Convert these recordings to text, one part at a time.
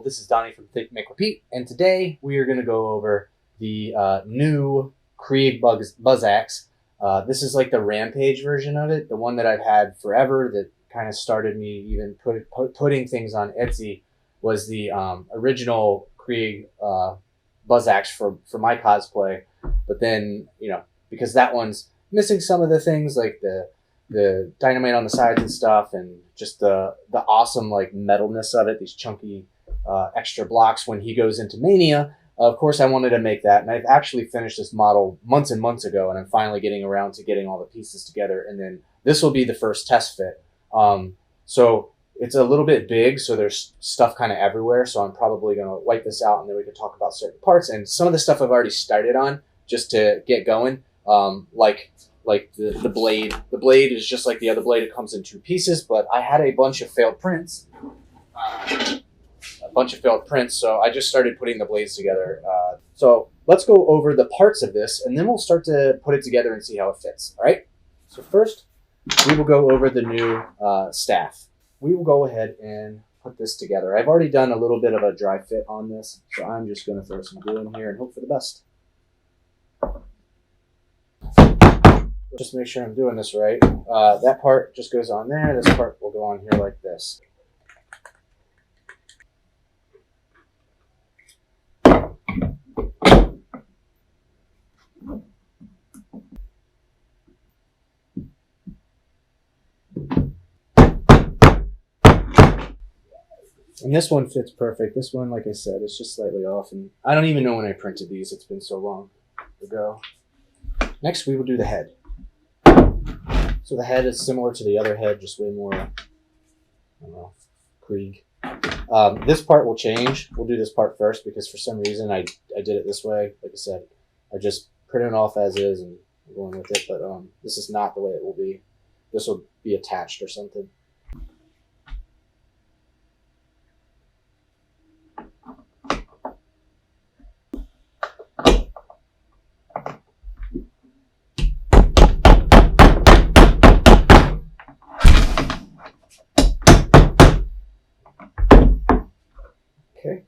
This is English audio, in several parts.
this is Donnie from Think, Make, Repeat, and today we are going to go over the new Krieg Buzz Axe. This is like the Rampage version of it, the one that I've had forever that kind of started me even putting things on Etsy was the original Krieg Buzz Axe for my cosplay. But then, you know, because that one's missing some of the things like the dynamite on the sides and stuff, and just the awesome like metalness of it, these chunky extra blocks when he goes into Mania. Of course, I wanted to make that, and I've actually finished this model months and months ago, and I'm finally getting around to getting all the pieces together, and then this will be the first test fit. So it's a little bit big, so there's stuff kind of everywhere, so I'm probably going to wipe this out, and then we can talk about certain parts, and some of the stuff I've already started on just to get going, like the blade. The blade is just like the other blade. It comes in two pieces, but I had a bunch of failed prints. So I just started putting the blades together. So let's go over the parts of this, and then we'll start to put it together and see how it fits. All right? So first, we will go over the new staff. We will go ahead and put this together. I've already done a little bit of a dry fit on this, so I'm just going to throw some glue in here and hope for the best. Just make sure I'm doing this right. That part just goes on there. This part will go on here like this. And this one fits perfect. This one, like I said, is just slightly off. And I don't even know when I printed these. It's been so long ago. Next, we will do the head. So the head is similar to the other head, just way more, I don't know, Krieg. This part will change. We'll do this part first because for some reason I did it this way. Like I said, I just printed it off as is and I'm going with it. But this is not the way it will be. This will be attached or something. Okay.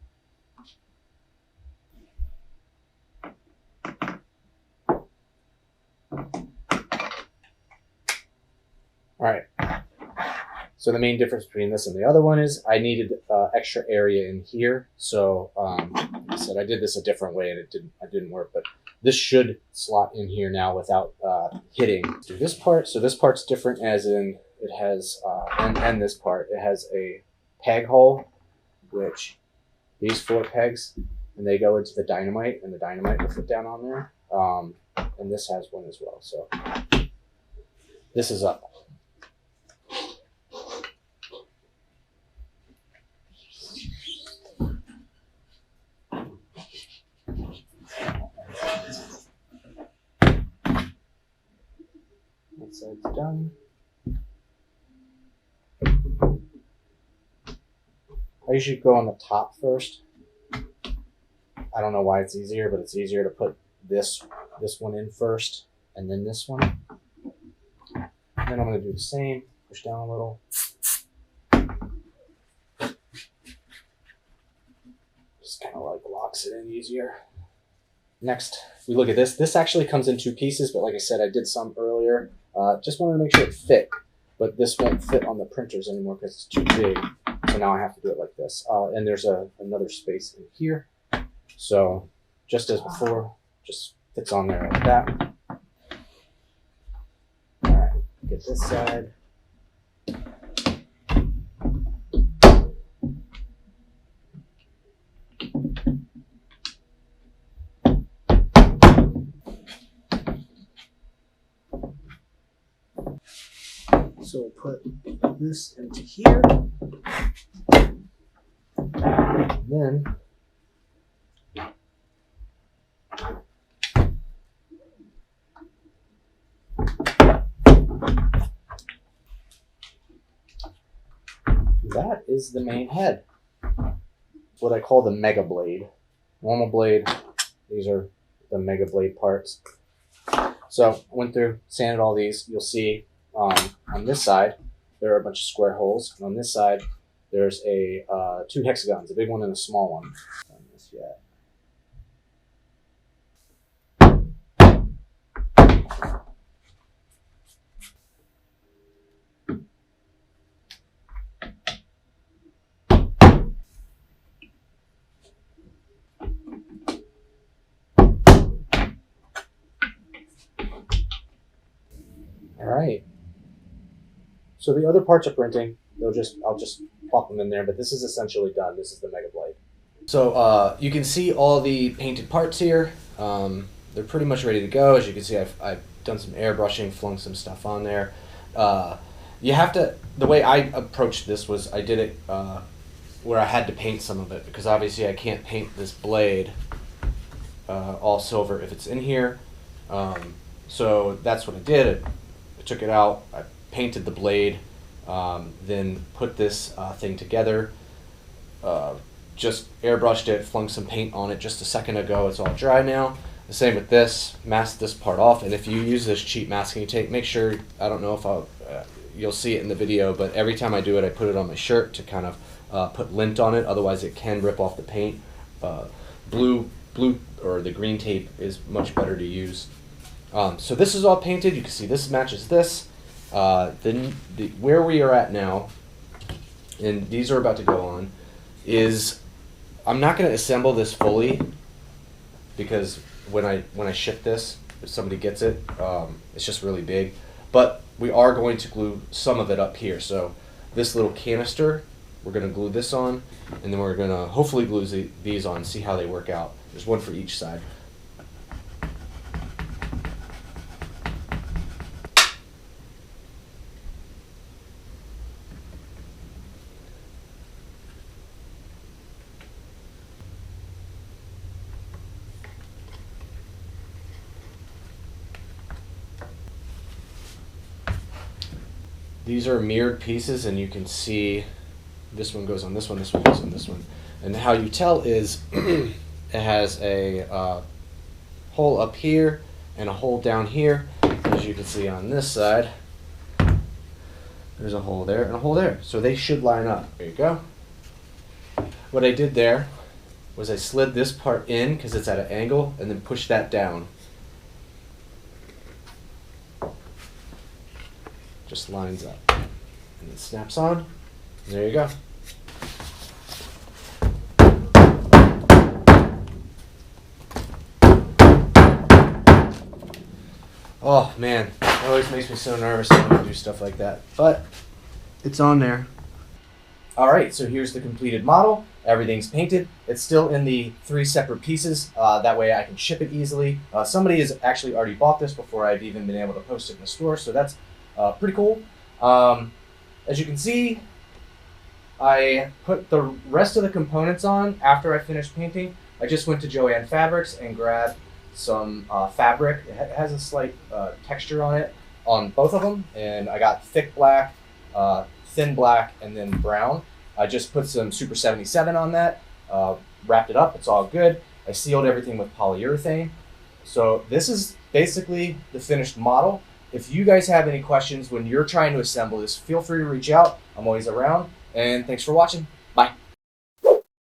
All right. So the main difference between this and the other one is I needed extra area in here. So like I said, I did this a different way and it didn't work, but this should slot in here now without hitting. Let's do this part. So this part's different as in it has, and this part, it has a peg hole, which these 4 pegs, and they go into the dynamite, and the dynamite will fit down on there. And this has one as well. So this is up. That side's done. I usually go on the top first. I don't know why it's easier, but it's easier to put this one in first and then this one. And then I'm going to do the same, push down a little. Just kind of like locks it in easier. Next, we look at this. This actually comes in 2 pieces, but like I said, I did some earlier. Just wanted to make sure it fit, but this won't fit on the printers anymore because it's too big. So now I have to do it like this. And there's another space in here. So just as before, just fits on there like that. All right, get this side. So we'll put this into here. And then that is the main head. What I call the mega blade. Normal blade, these are the mega blade parts. So I went through, sanded all these. You'll see on this side, there are a bunch of square holes. And on this side, there's a 2 hexagons, a big one and a small one. On this yet. All right. So the other parts are printing. I'll just plop them in there, but this is essentially done. This is the Mega Blade. So you can see all the painted parts here. They're pretty much ready to go. As you can see, I've done some airbrushing, flung some stuff on there. You have to, the way I approached this was I did it where I had to paint some of it, because obviously I can't paint this blade all silver if it's in here. So that's what I did. I took it out, I painted the blade, then put this thing together, just airbrushed it, flung some paint on it just a second ago. It's all dry now. The same with this, masked this part off, and if you use this cheap masking tape, make sure, I don't know if you'll see it in the video, but every time I do it, I put it on my shirt to kind of put lint on it, otherwise it can rip off the paint. Blue or the green tape is much better to use. So this is all painted. You can see this matches this. Where we are at now, and these are about to go on, is I'm not going to assemble this fully, because when I ship this, if somebody gets it, it's just really big. But we are going to glue some of it up here. So this little canister, we're going to glue this on, and then we're going to hopefully glue these on, see how they work out. There's one for each side. These are mirrored pieces, and you can see this one goes on this one, this one goes on this one. And how you tell is it has a hole up here and a hole down here. As you can see on this side, there's a hole there and a hole there. So they should line up. There you go. What I did there was I slid this part in because it's at an angle, and then pushed that down. Just lines up, and it snaps on, and there you go. Oh man, it always makes me so nervous when I do stuff like that, but it's on there. All right, so here's the completed model. Everything's painted. It's still in the 3 separate pieces. That way I can ship it easily. Somebody has actually already bought this before I've even been able to post it in the store, so that's pretty cool. As you can see, I put the rest of the components on after I finished painting. I just went to Joann Fabrics and grabbed some fabric. It has a slight texture on it on both of them, and I got thick black, thin black, and then brown. I just put some Super 77 on that, wrapped it up. It's all good. I sealed everything with polyurethane. So this is basically the finished model. If you guys have any questions when you're trying to assemble this, feel free to reach out. I'm always around, and thanks for watching.